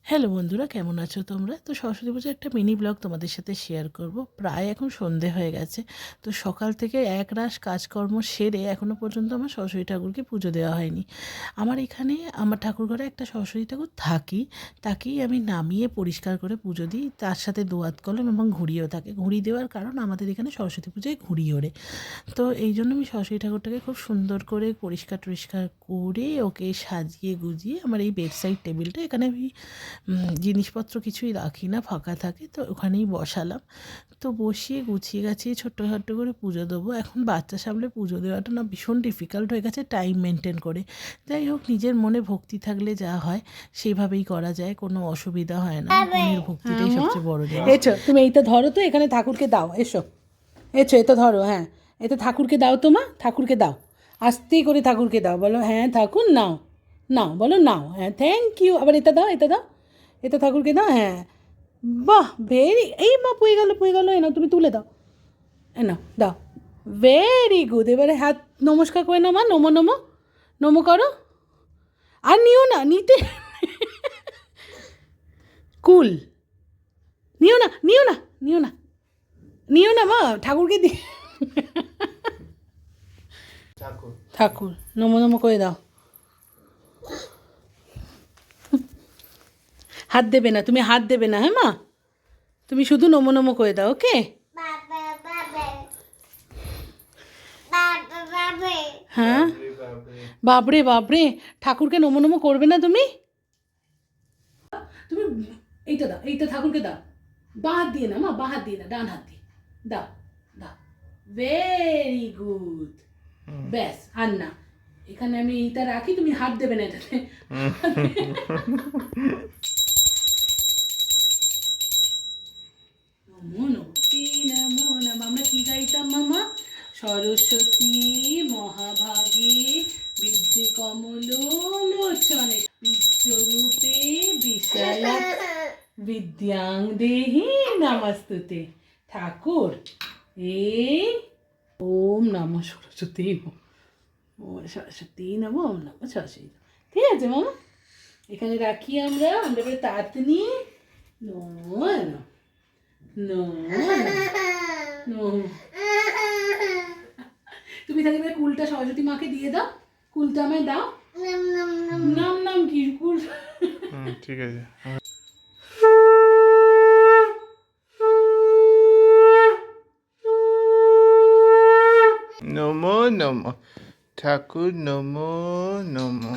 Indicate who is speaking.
Speaker 1: Hello বন্ধুরা, কেমন আছো তোমরা? তো সরস্বতী পুজোর একটা মিনি ব্লগ তোমাদের সাথে শেয়ার করব। প্রায় এখন সন্ধে হয়ে গেছে। তো সকাল থেকে একরাশ কাজকর্ম সেরে এখনও পর্যন্ত আমার সরস্বতী ঠাকুরকে পুজো দেওয়া হয়নি। আমার এখানে আমার ঠাকুরঘরে একটা সরস্বতী ঠাকুর তাকেই আমি নামিয়ে পরিষ্কার করে পুজো দিই। তার সাথে দোয়াত কলম এবং ঘুড়িও থাকে। ঘুড়ি দেওয়ার কারণ আমাদের এখানে সরস্বতী পুজোয় ঘুড়ি ওড়ে। তো এই জন্য আমি সরস্বতী ঠাকুরটাকে খুব সুন্দর করে পরিষ্কার টরিষ্কার করে ওকে সাজিয়ে গুজিয়ে আমার এই বেডসাইড টেবিলটা, এখানে আমি জিনিসপত্র কিছুই রাখি না, ফাঁকা থাকে, তো ওখানেই বসালাম। তো বসিয়ে গুছিয়ে গাছিয়ে ছোট্ট করে পুজো দেবো। এখন বাচ্চা সামলে পুজো দেওয়াটা না ভীষণ ডিফিকাল্ট হয়ে গেছে টাইম মেনটেন করে। যাই হোক, নিজের মনে ভক্তি থাকলে যা হয় সেইভাবেই করা যায়, কোনো অসুবিধা হয় না। মনের ভক্তিটাই সবচেয়ে বড় জিনিস।
Speaker 2: এসো তুমি এইটা ধরো, তো এখানে ঠাকুরকে দাও। এসো এসো, এটা ধরো। হ্যাঁ, এটা ঠাকুরকে দাও, ঠাকুরকে দাও। আস্তে করে ঠাকুরকে দাও, বলো হ্যাঁ ঠাকুর নাও। নাও, বলো নাও। হ্যাঁ, থ্যাংক ইউ। আবার এটা দাও, এটা দাও, এটা ঠাকুরকে দাও। হ্যাঁ, বাহ, ভেরি, এই মা পুয়ে গেল। এ নাও, তুমি তুলে দাও। এ নাও, দাও। Very good. এবারে হাত নমস্কার করে নাও মা, নমো নমো নমো করো। আর নিও না, নিতে কুল। নিও না মা, ঠাকুরকে দি। ঠাকুর নমো নমো করে দাও। হাত দেবে না, তুমি হাত দেবে না। হ্যাঁ মা, তুমি শুধু নমো নমো করে দাও। ওকে। হ্যাঁ, বাবরে বাবরে, ঠাকুরকে নমো নমো করবে না তুমি? তুমি এইটা দাও, এইটা ঠাকুরকে দাও। বাঁ হাত দিয়ে না মা, বাঁ হাত দিয়ে না, ডান হাত দিয়ে দাও। দাও, ভেরি গুড। ব্যাস, আর না। এখানে আমি এইটা রাখি, তুমি হাত দেবে না এটাতে। নমো নমো নমো। আমরা কি গাইতাম মামা? সরস্বতী মহাভাগে বিদ্যে কমল লোচনে বিশ্বরূপে বিশালা বিদ্যাং দেহি নমস্তুতে। ঠাকুর এই ওম নমঃ সরস্বতী, ওম সরস্বতী নমঃ, ওম নমঃ সরস্বতী। ঠিক আছে মামা, এখানে রাখি আমরা এবারে তাঁত নিয়ে। নমঃ তুমি তাহলে কুলটা সরস্বতী মাকে দিয়ে দাও। কুলটা আমায় দাও। নাম নাম কি কুল?
Speaker 3: ঠিক আছে। নমো নমো ঠাকুর, নমো নমো।